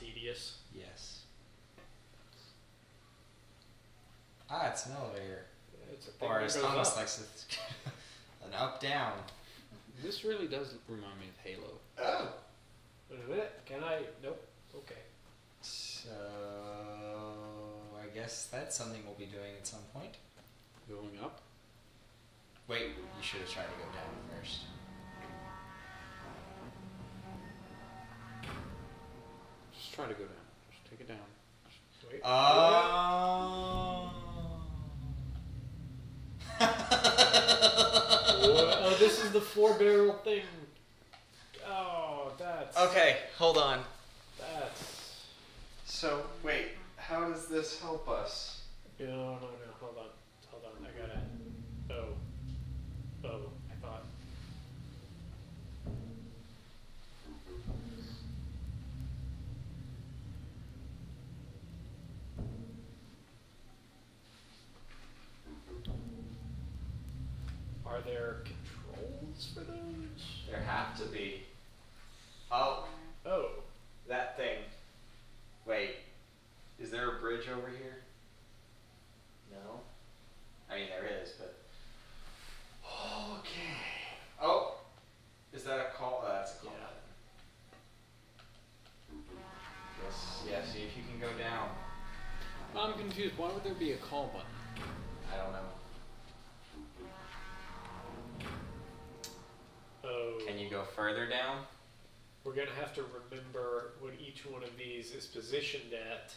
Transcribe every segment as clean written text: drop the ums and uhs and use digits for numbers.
tedious. Yes. Ah, it's an elevator. It's a thing Or that as goes Thomas up. likes to an up-down. This really does remind me of Halo. Oh. Wait a minute. Can I? Nope. Okay. So I guess that's something we'll be doing at some point. Going up? Wait, you should have tried to go down first. Just try to go down. Just take it down. Wait. Oh. Oh, this is the 4-barrel thing. Oh, that's... Okay, hold on. That's... So, wait, how does this help us? No, hold on, I gotta... Oh, I thought... Are there controls for those? There have to be. Oh, Oh, that thing. Wait, is there a bridge over here? No? I mean, there is, but... Okay. Oh, is that a call? That's a call Yeah. button. Yes, see if you can go down. I'm confused. Why would there be a call button? I don't know. oh. Can you go further down? We're gonna have to remember what each one of these is positioned at.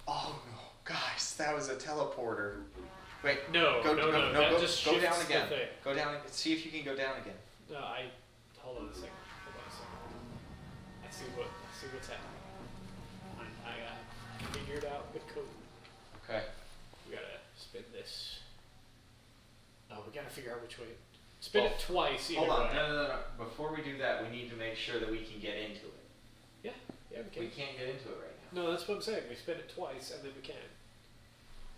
Oh no, guys, that was a teleporter. Wait, No, go, no, that just go down shifts the again. thing. Go down. See if you can go down again. No, hold on a second. I see what's happening. I figured out the code. Okay. We gotta spin this. Oh, we gotta figure out which way. Spin it twice. Either Hold on. way. No. Before we do that, we need to make sure that we can get into it. Yeah, we can. We can't get into it right now. No, that's what I'm saying. We spin it twice and then we can.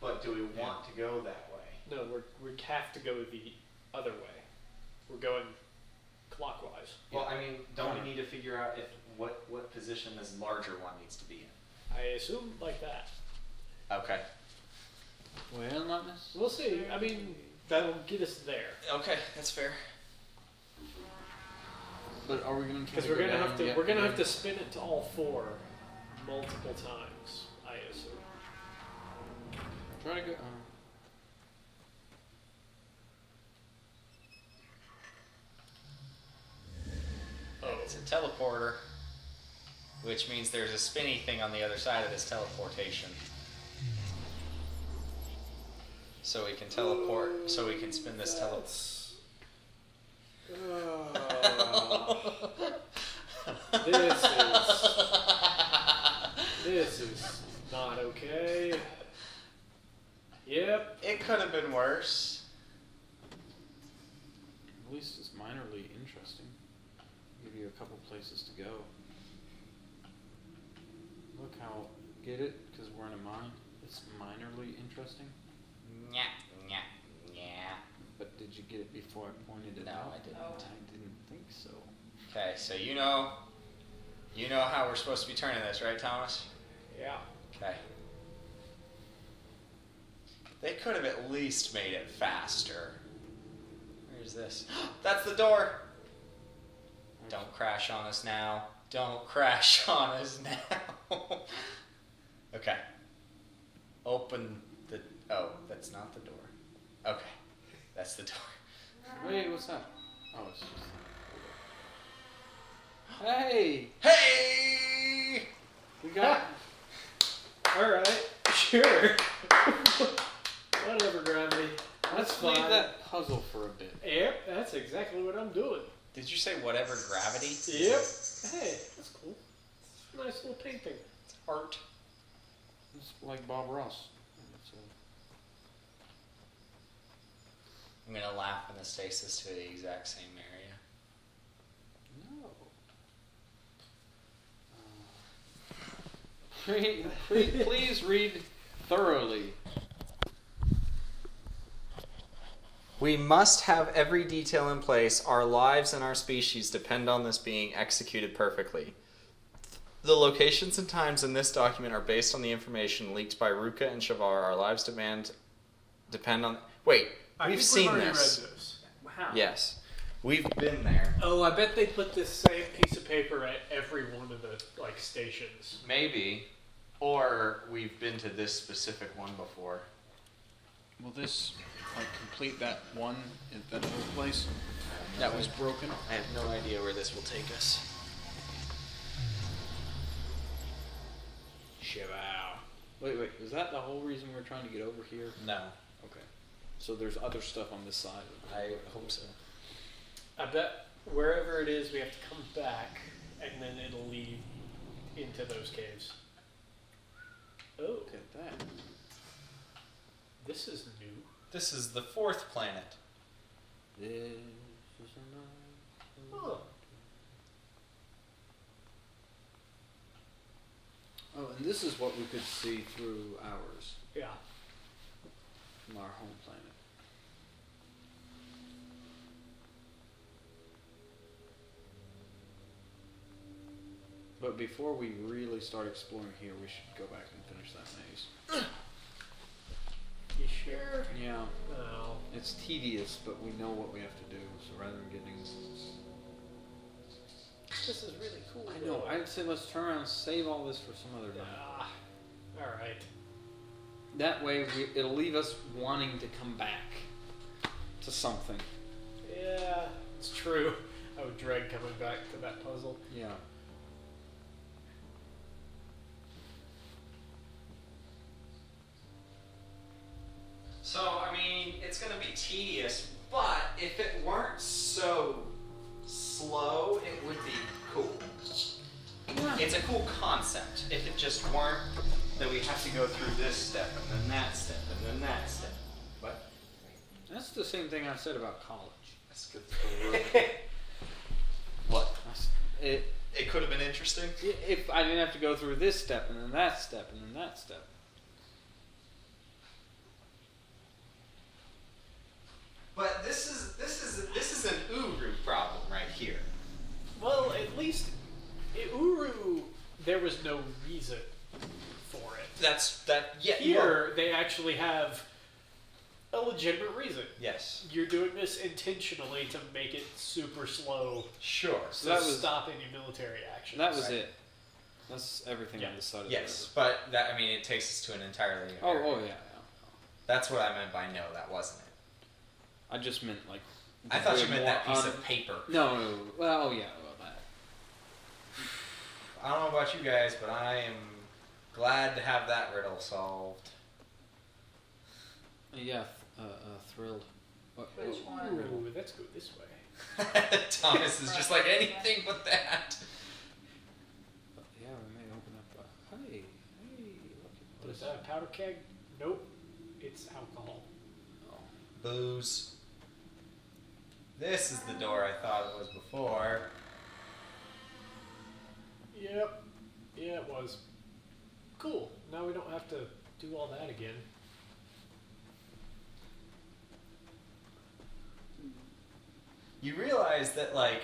But do we want to go that way? No, we have to go the other way. We're going clockwise. Well, I mean, don't we need to figure out if what position this larger one needs to be in? I assume like that. Okay. Well, not necessarily. We'll see. I mean, that'll get us there. Okay, that's fair. But are we going to try Because to we're go gonna down have to yet? we're gonna have to spin it to all 4 multiple times. I assume. Try to go... Oh, it's a teleporter, which means there's a spinny thing on the other side of this teleportation. So we can teleport, so we can spin this This is not okay. Yep. It could have been worse. At least it's minorly interesting. Give you a couple places to go. Look how... Get it? Because we're in a mine. It's minorly interesting. Yeah. But did you get it before I pointed it No, out? I didn't. I didn't think so. Okay, so you know how we're supposed to be turning this, right, Thomas? Yeah. Okay. They could have at least made it faster. Where's this? That's the door! Don't crash on us now. Don't crash on us now. Okay. Open the... Oh, that's not the door. Okay. That's the door. Wait, what's that? Oh, it's just... Hey! Hey! We got... Alright. Sure. Whatever, Gravity. That's Let's fine. leave that puzzle for a bit. Yep, that's exactly what I'm doing. Did you say whatever gravity? Yep. Hey, that's cool. It's a nice little painting. It's art. It's like Bob Ross. It's I'm gonna laugh when this takes us to the exact same area. No. Please read thoroughly. We must have every detail in place. Our lives and our species depend on this being executed perfectly. The locations and times in this document are based on the information leaked by Ruka and Shavar. Our lives depend on... Wait, we've seen already this. read those. Wow. Yes. We've been there. Oh, I bet they put this same piece of paper at every one of the stations. Maybe. Or we've been to this specific one before. Will this complete that one at that other place that was broken? I have no idea where this will take us. Wow. Wait. Is that the whole reason we're trying to get over here? No. Okay. So there's other stuff on this side. I hope so. I bet wherever it is, we have to come back, and then it'll lead into those caves. Oh, Look at that. this is new. This is the 4th planet. This is a night. Oh. Oh, and this is what we could see through ours Yeah. from our home planet. But before we really start exploring here, we should go back and finish that maze. You sure? Yeah, No. it's tedious, but we know what we have to do. So rather than getting, This is really cool. I know. I'd say let's turn around and save all this for some other night. Ah, all right. That way, it'll leave us wanting to come back to something. Yeah, it's true. I would dread coming back to that puzzle. Yeah. So, I mean, it's going to be tedious, but if it weren't so slow, it would be cool. It's a cool concept. If it just weren't that we have to go through this step, and then that step, and then that step. What? That's the same thing I said about college. That's good for What? It, It could have been interesting. if I didn't have to go through this step, and then that step, and then that step. But this is an Uru problem right here. Well, at least Uru, there was no reason for it. Yeah. Here, they actually have a legitimate reason. Yes. You're doing this intentionally to make it super slow, Sure. so that was- stop any military action. That was Right. it. That's everything Yeah. on this side of the Yes, river. but that, I mean, it takes us to an entirely new area. Oh yeah. That's what I meant by no, that wasn't it. I just meant like. I thought you way meant more that piece of paper. No. Well, yeah. Well, that. I don't know about you guys, but I am glad to have that riddle solved. Yeah. Thrilled. What, Which what- one? Ooh, let's go this way. Thomas is just like anything but that. Yeah, we may open up. Hey, look at What is this. that, a powder keg? Nope. It's alcohol. Oh. Booze. This is the door I thought it was before. Yep. Yeah, it was. Cool. Now we don't have to do all that again. You realize that, like,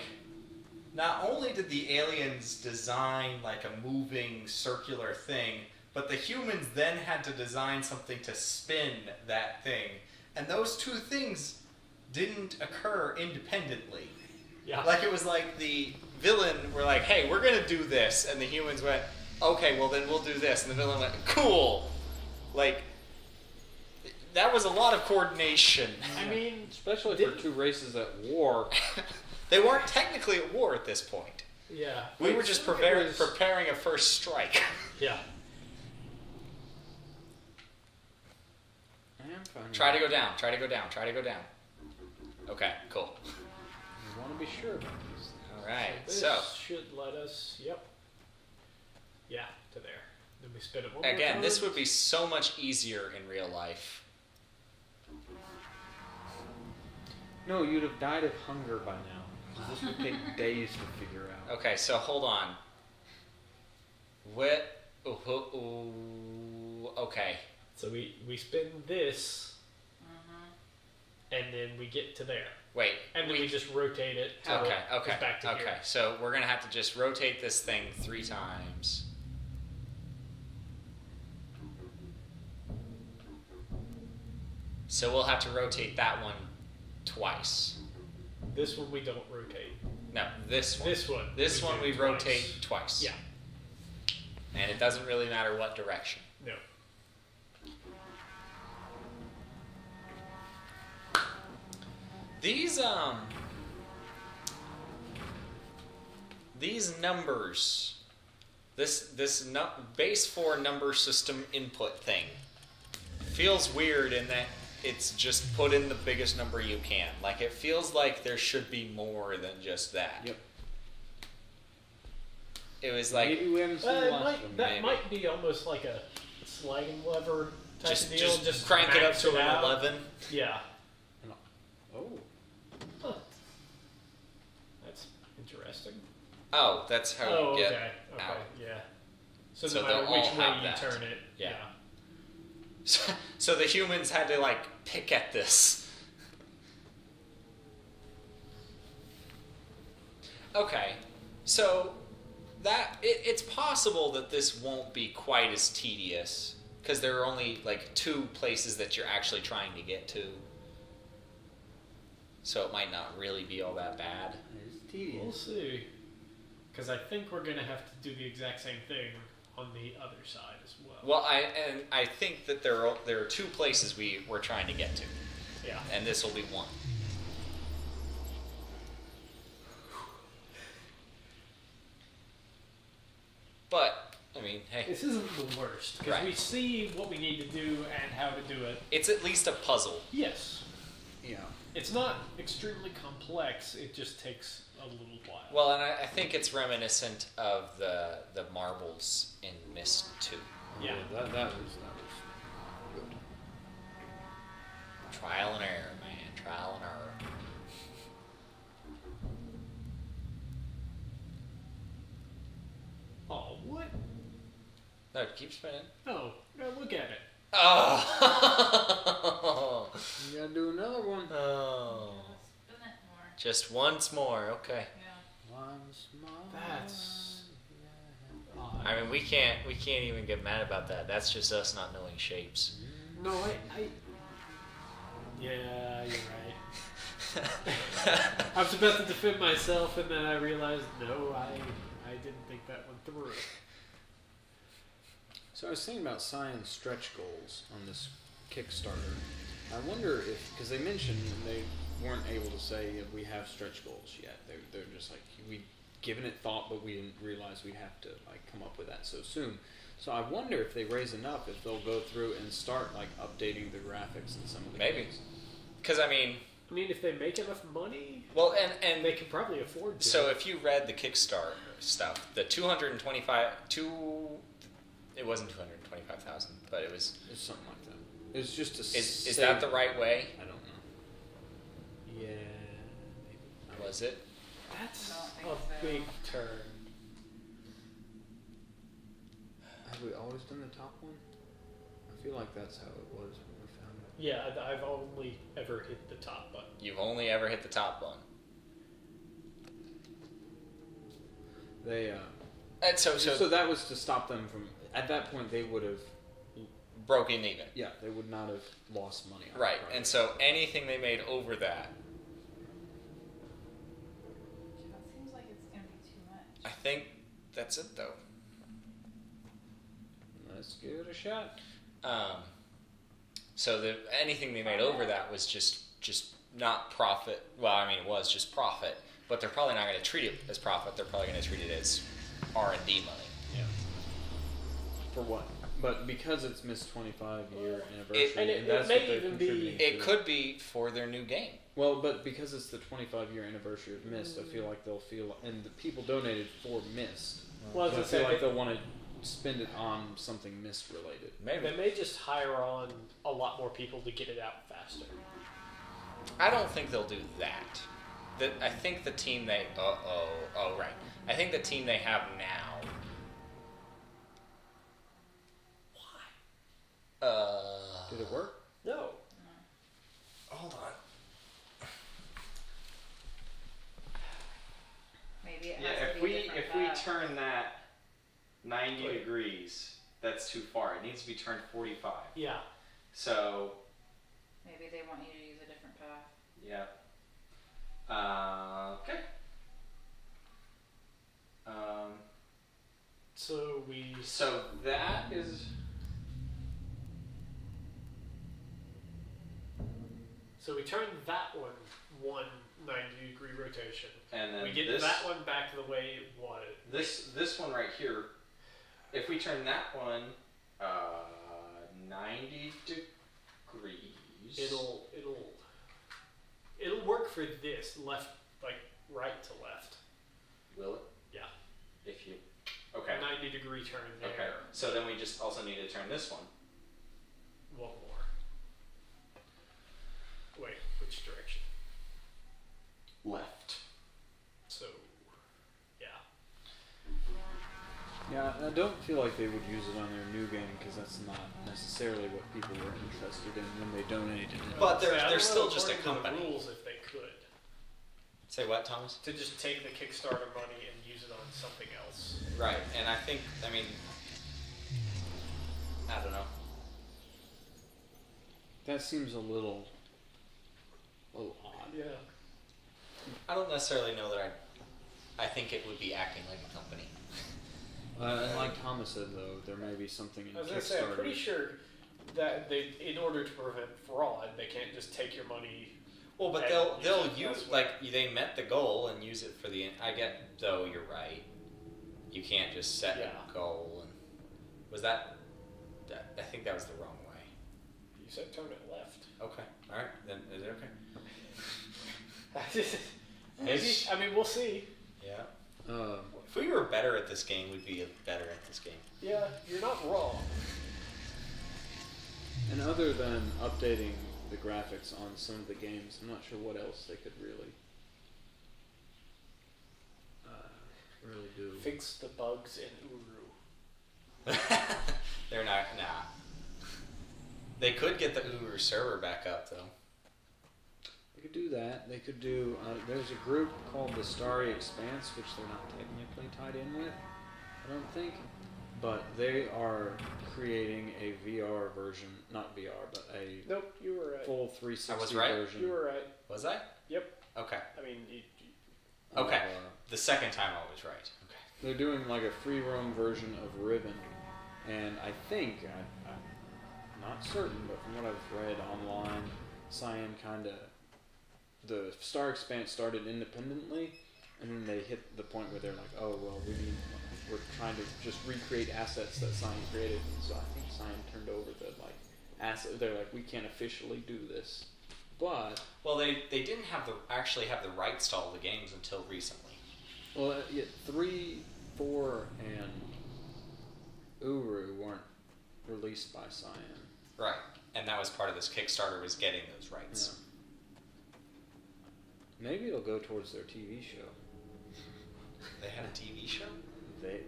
not only did the aliens design, like, a moving circular thing, but the humans then had to design something to spin that thing. And those two things didn't occur independently. Yeah. Like, it was like the villain were like, hey, we're gonna do this. And the humans went, okay, well then we'll do this. And the villain went, cool. Like, that was a lot of coordination. I mean, Especially for two races at war. They weren't technically at war at this point. yeah. We were just preparing a first strike. Yeah. I am fine. Try to go down. Try to go down. Try to go down. Okay, cool. You want to be sure about these. All right. This So should let us. Yep. Yeah, to there. Then we spin it one more again, time. this would be so much easier in real life. No, you'd have died of hunger by now. 'Cause this would take days to figure out. Okay, so hold on. Okay. So we spin this. and then we get to there. Wait. And then we just rotate it to Okay. back to here. So we're gonna have to just rotate this thing 3 times. So we'll have to rotate that one twice. This one we don't rotate. No, this one. This one. This one we do rotate twice. Yeah. And it doesn't really matter what direction. No. These numbers, this base 4 number system input thing feels weird in that it's just put in the biggest number you can. Like, it feels like there should be more than just that. Yep. It was like we haven't seen the last of them. That might be almost like a sliding lever type of deal. just crank it up max to an out. 11. Yeah. Oh. Huh. That's interesting. Oh, that's how Oh, you okay. get Okay. out. Yeah. So, So no matter they'll which all way have you that. turn it. Yeah. So the humans had to like pick at this. Okay, so it's possible that this won't be quite as tedious because there are only like 2 places that you're actually trying to get to, so it might not really be all that bad. It's tedious. We'll see. Because I think we're going to have to do the exact same thing on the other side as well. Well, I think that there are 2 places we're trying to get to, Yeah. and this will be one. But I mean, hey, This isn't the worst. Because Right. we see what we need to do and how to do it. it's at least a puzzle. Yes. Yeah. It's not extremely complex. It just takes a little while. Well, and I think it's reminiscent of the marbles in Myst 2. Yeah. That was good. Trial and error, man. Trial and error. Oh, what? No, keep spinning. Oh, no, look at it. Oh. You gotta do another one. Oh. Spin it more. Just once more. Okay. Yeah. Once more. That's odd. I mean, we can't even get mad about that. That's just us not knowing shapes. No, I. Yeah, you're right. I was about to defend myself, and then I realized, no, I didn't think that went through. So I was thinking about science stretch goals on this Kickstarter. I wonder if, because they mentioned they weren't able to say if we have stretch goals yet. They're just like, we'd given it thought, but we didn't realize we'd have to like come up with that so soon. So I wonder if they raise enough, if they'll go through and start like updating the graphics and some of the Maybe. games. Because I mean, if they make enough money, well, and they can probably afford to. so if you read the Kickstarter stuff, the 225 it wasn't 225,000, but it was. It's something like that. It's just a. Is that the right way? I don't know. Yeah. Maybe. Was it? That's I don't think a so. big turn. Have we always done the top one? I feel like that's how it was when we found it. Yeah, I've only ever hit the top button. You've only ever hit the top one. They And so so that was to stop them from. At that point, they would have. broken even. Yeah, they would not have lost money. On Right, the and project. so anything they made over that, That seems like it's gonna be too much. I think that's it though. Let's give it a shot. So anything they made over that was just not profit. Well, I mean, it was just profit, but they're probably not going to treat it as profit. They're probably going to treat it as R&D money. Yeah. For what? But because it's Myst 25-year anniversary, and and it that's may what they're even be- contributing It to. could be for their new game. Well, but because it's the 25-year anniversary of Myst, I feel like they'll feel, and the people donated for Myst. Well, So I as I feel said, like they'll want to spend it on something Myst related. Maybe. they may just hire on a lot more people to get it out faster. I don't think they'll do that. I think the team they right. I think the team they have now. Why? Did it work? No. Hold on. maybe it Yeah, has to if be we a different if we path. turn that 90 Wait. degrees, that's too far. It needs to be turned 45. Yeah. So, Maybe they want you to use a different path. yeah. Okay. So we. So that is. So we turn that one 90-degree rotation. And then We get this, that one back the way it was. this one right here. If we turn that one 90 degrees. It'll work for this left, like right to left. Will it? Yeah. If you. Okay. 90-degree turn there. Okay. So then we just also need to turn this one. One more. Wait, which direction? Left. So, yeah. Yeah, I don't feel like they would use it on their new game because that's not necessarily what people were interested in when they donated it. But Say, I they're don't still know just a according to the company. rules if they could. Say what, Thomas? To just take the Kickstarter money and use it on something else. Right, and I think, I mean, I don't know. That seems a little odd. Yeah. I don't necessarily know that I think it would be acting like a company. And like Thomas said, though, there may be something in I was gonna say, I'm Kickstarter. pretty sure that they, in order to prevent fraud, they can't just take your money. Well, but and they'll it use, elsewhere. like, they met the goal and use it for the, I get, though, you're right. You can't just set Yeah. a goal and, was that, I think that was the wrong way. You said turn it left. Okay, alright, then is it okay? Maybe. I mean, we'll see. Yeah. Um, If we were better at this game, we'd be better at this game. Yeah, you're not wrong. and other than updating the graphics on some of the games, I'm not sure what else they could really do. Fix the bugs in Uru. They're not, nah. They could get the Uru server back up, though. They could do that. They could do. There's a group called the Starry Expanse, which they're not technically tied in with, I don't think. But they are creating a VR version, not VR, but a Nope, you were right. full 360 I was right? version. You were right. Was I? Yep. Okay. I mean, Okay. of, The second time I was right. Okay. they're doing like a free roam version of Riven, and I think I'm not certain, but from what I've read online, Cyan the Star Expanse started independently, and then they hit the point where they're like, oh well, we're trying to just recreate assets that Cyan created, and so I think Cyan turned over the asset. They're like, we can't officially do this, but Well, they didn't actually have the rights to all the games until recently. well, yeah, 3, 4, and Uru weren't released by Cyan. Right. And that was part of this Kickstarter, was getting those rights. Yeah. Maybe it'll go towards their TV show. They had a TV show? They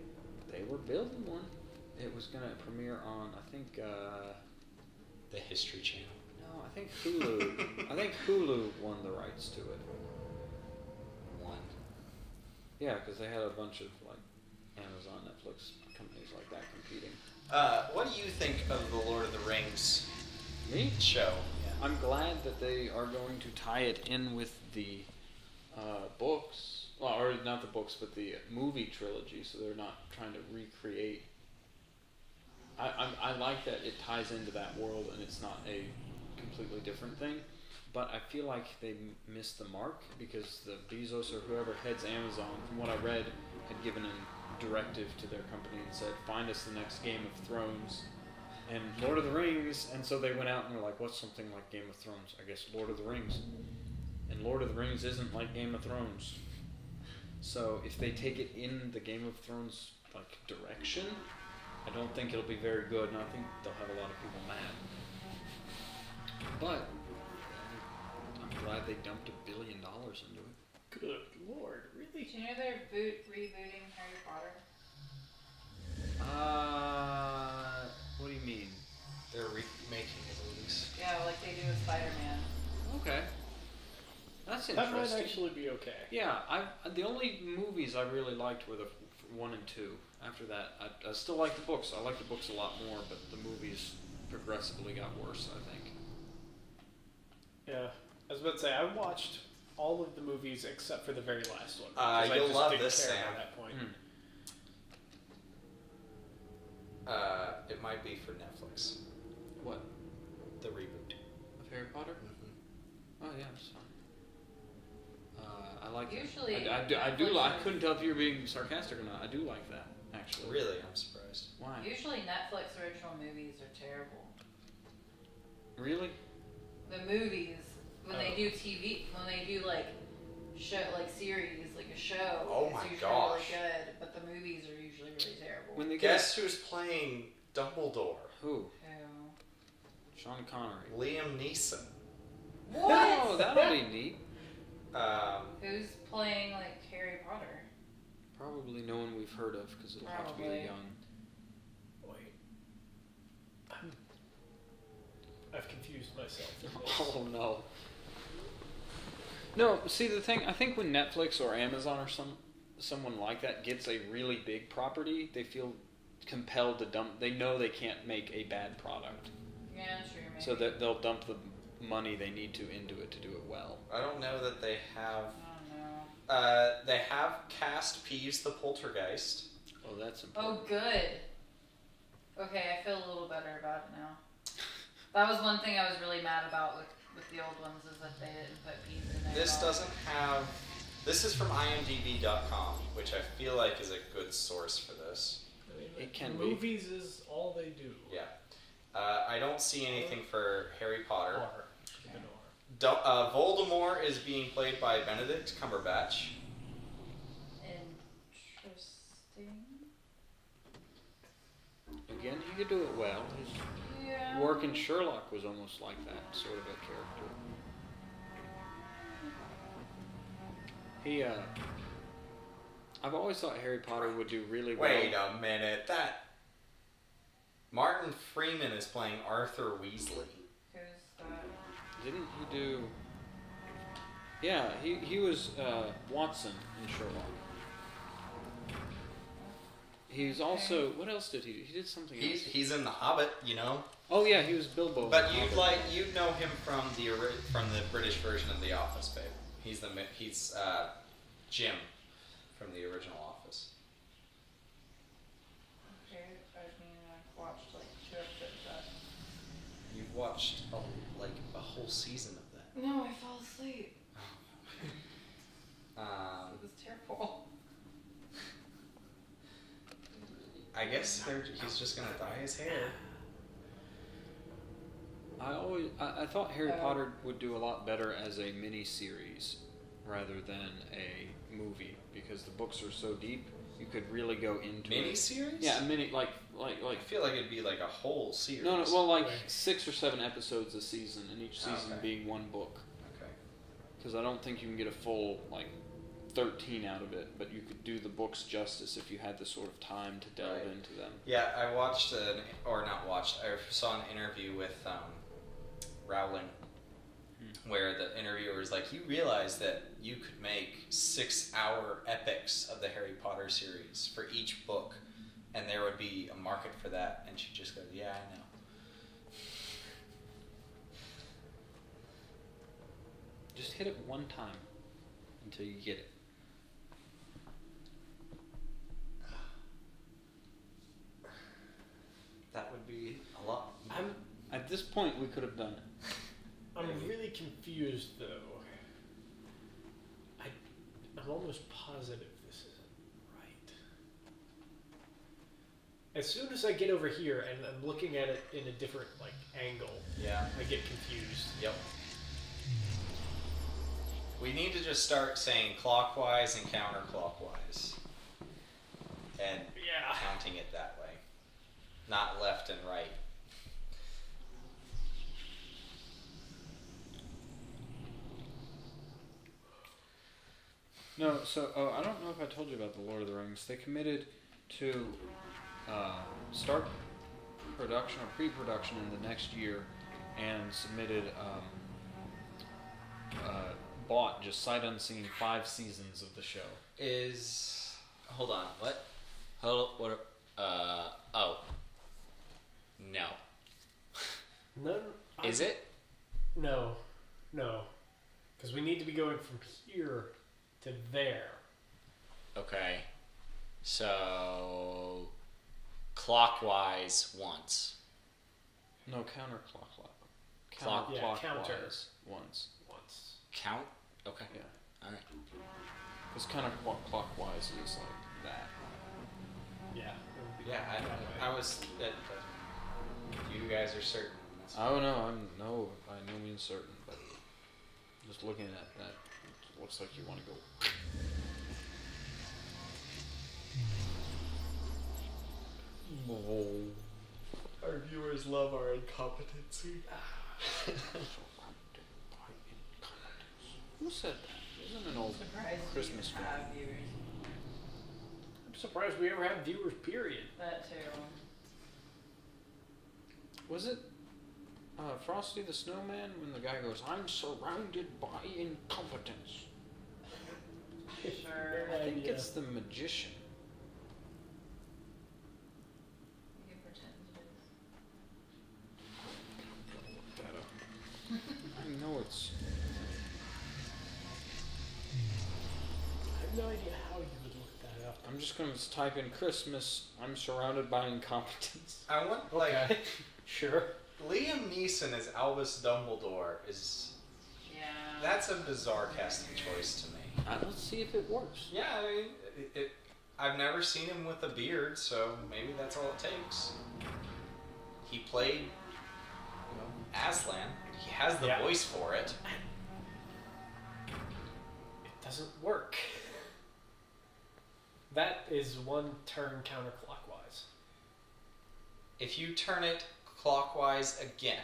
were building one. It was gonna premiere on, I think. The History Channel. No, I think Hulu. I think Hulu won the rights to it. One. Yeah, because they had a bunch of like Amazon, Netflix companies like that competing. What do you think of the Lord of the Rings Me? show? I'm glad that they are going to tie it in with the books, well, or not the books, but the movie trilogy. So they're not trying to recreate. I like that it ties into that world and it's not a completely different thing. But I feel like they missed the mark because the Bezos or whoever heads Amazon, from what I read, had given a directive to their company and said, "Find us the next Game of Thrones." And Lord of the Rings, and so they went out and were like, what's something like Game of Thrones? I guess Lord of the Rings. And Lord of the Rings isn't like Game of Thrones. So if they take it in the Game of Thrones like direction, I don't think it'll be very good, and I think they'll have a lot of people mad. But I'm glad they dumped $1 billion into it. good lord, really? Do you know they're rebooting Harry Potter? What do you mean? They're remaking the movies. Yeah, like they do with Spider-Man. Okay. That's That might interesting. actually be okay. Yeah, the only movies I really liked were the 1 and 2. After that, I still like the books. I like the books a lot more, but the movies progressively got worse, I think. Yeah. I was about to say, I watched all of the movies except for the very last one. 'cause I You'll just love didn't this, care Sam. At that point. It might be for Netflix. What? The reboot. Of Harry Potter? Mm-hmm. Oh yeah, it's fine. I like Usually that. I do. Netflix I is- couldn't tell if you were being sarcastic or not. I do like that, actually. Really, I'm surprised. Why? Usually Netflix original movies are terrible. Really? The movies, when they Oh. do TV, when they do like series, like a show, Oh it's my usually gosh. really good, but the movies are usually really terrible. When they Guess who's playing Dumbledore? who? Who? Sean Connery. Liam Neeson. What? Oh, that'll be neat. Who's playing like Harry Potter? Probably no one we've heard of because it'll have to be a Probably. young. Wait. I've confused myself. in this. Oh no. No, see the thing. I think when Netflix or Amazon or someone like that gets a really big property, they feel compelled to dump. They know they can't make a bad product, Yeah, sure. Maybe. so that they'll dump the money they need to into it to do it well. I don't know that they have. I don't know. They have cast Peeves the Poltergeist. Oh, that's important. Oh, good. Okay, I feel a little better about it now. That was one thing I was really mad about with the old ones is that they didn't put peas in there. This at all. doesn't have. This is from IMDb.com, which I feel like is a good source for this. I mean, It can be. movies is all they do. Yeah. I don't see anything for Harry Potter. Or, keep it or. Voldemort is being played by Benedict Cumberbatch. Interesting. Again, he could do it well. His Yeah. work in Sherlock was almost like that sort of a character. He, I've always thought Harry Potter would do really well. Wait a minute. That. Martin Freeman is playing Arthur Weasley. Who's that? Didn't he do? Yeah, he was Watson in Sherlock. He's also what else did he do? He did something else. He's in The Hobbit, you know. Oh yeah, he was Bilbo. But in you'd Hobbit. you'd know him from the British version of The Office, babe. He's Jim from the original Office. Okay, I mean, I've watched like 2 episodes of that. You've watched a whole season of that. No, I fell asleep. Um, It was terrible. I guess he's just gonna dye his hair. I thought Harry Oh. Potter would do a lot better as a mini series rather than a movie because the books are so deep. You could really go into Mini it. series? Yeah, a mini like I feel like it'd be like a whole series. no, well like Right. 6 or 7 episodes a season, and each season Okay. being one book. Okay. Because I don't think you can get a full 13 out of it, but you could do the books justice if you had the sort of time to delve Right. into them. Yeah, I watched I saw an interview with Rowling, where the interviewer was like, "You realize that you could make 6-hour epics of the Harry Potter series for each book, and there would be a market for that." And she just goes, "Yeah, I know." Just hit it one time until you get it. That would be a lot. At this point, we could have done it. I'm Maybe. really confused though. I'm almost positive this isn't right. As soon as I get over here and I'm looking at it in a different angle, Yeah. I get confused. Yep. We need to just start saying clockwise and counterclockwise, and Yeah. counting it that way, not left and right. No, so I don't know if I told you about the Lord of the Rings. They committed to start production or pre-production in the next year, and submitted bought just sight unseen 5 seasons of the show. Hold on, what? What? Oh. No. None. Is it? No. Because we need to be going from here to there. Okay. So clockwise once. No, counterclockwise. Yeah, counter. Once. Count? Okay. Yeah. Alright. Because counterclockwise is like that. Yeah. Yeah, I was. You guys are certain. Oh no, I'm by no means certain, but just looking at that, it looks like you want to go. Our viewers love our incompetency. Who said that? Isn't an old Christmas film? I'm surprised we ever have viewers, period. That too. Was it Frosty the Snowman when the guy goes, "I'm surrounded by incompetence"? Sure. I think it's the magician. You can pretend it is. I know it's. I have no idea how you would look that up. I'm just gonna type in Christmas. I'm surrounded by incompetence. I want Okay. Sure. Liam Neeson as Albus Dumbledore is. Yeah. That's a bizarre casting choice to me. Let's see if it works. Yeah, I mean, I've never seen him with a beard, so maybe that's all it takes. He played, Aslan. He has the voice for it. It doesn't work. That is one turn counterclockwise. If you turn it clockwise again,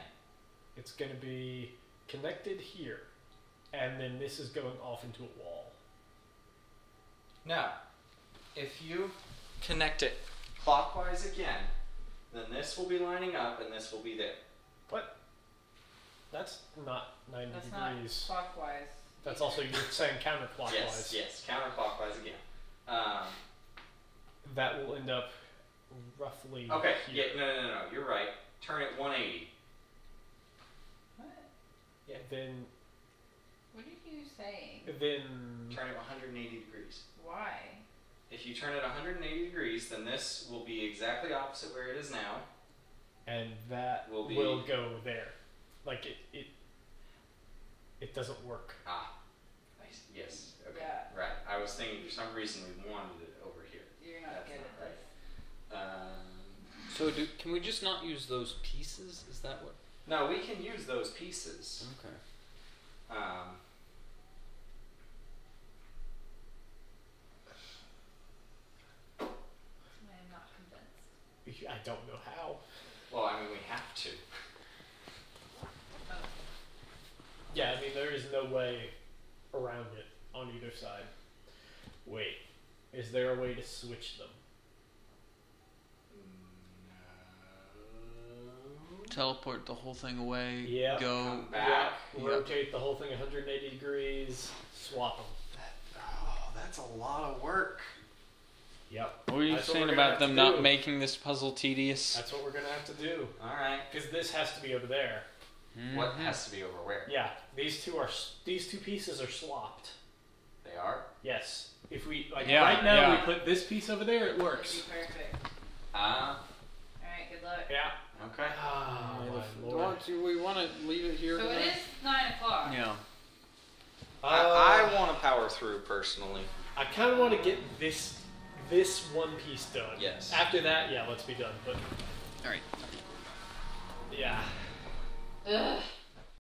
It's going to be connected here, and then this is going off into a wall. now, if you connect it clockwise again, then this will be lining up and this will be there. What? That's not 90 That's degrees. not clockwise. That's also, you're saying counterclockwise. Yes, counterclockwise again. That will end up roughly Okay, here. no, you're right. Turn it 180. What? Then, What are you saying? Turn it 180 degrees. Why? If you turn it 180 degrees, then this will be exactly opposite where it is now. and that Will will be- go there. Like, it doesn't work. Yes. Okay. Yeah. Right. I was thinking for some reason we wanted it over here. You're not That's good not at right. this. So can we just not use those pieces? Is that what? No, we can use those pieces. Okay. I'm not convinced. I don't know how. Well, I mean, we have to. Oh. Yeah, I mean, there is no way around it on either side. Wait, is there a way to switch them? No. Teleport the whole thing away. Yeah. Go. Come back. Yeah, rotate the whole thing 180 degrees, swap them. Oh, that's a lot of work. Yep. What were you That's what saying we're gonna about have them to not do. making this puzzle tedious? That's what we're going to have to do. All right. Because this has to be over there. What Mhm. has to be over where? Yeah, these two pieces are swapped. They are. Yes. If we, Yeah, right now yeah. we put this piece over there, it It'd works. be perfect. Ah. Alright, good luck. Yeah. Okay. Oh, my Lord. Do we want to leave it here? So it tonight? is 9 o'clock. Yeah. I want to power through personally. I kind of want to get this one piece done. Yes. After that, yeah, let's be done. But All right. yeah. Ugh.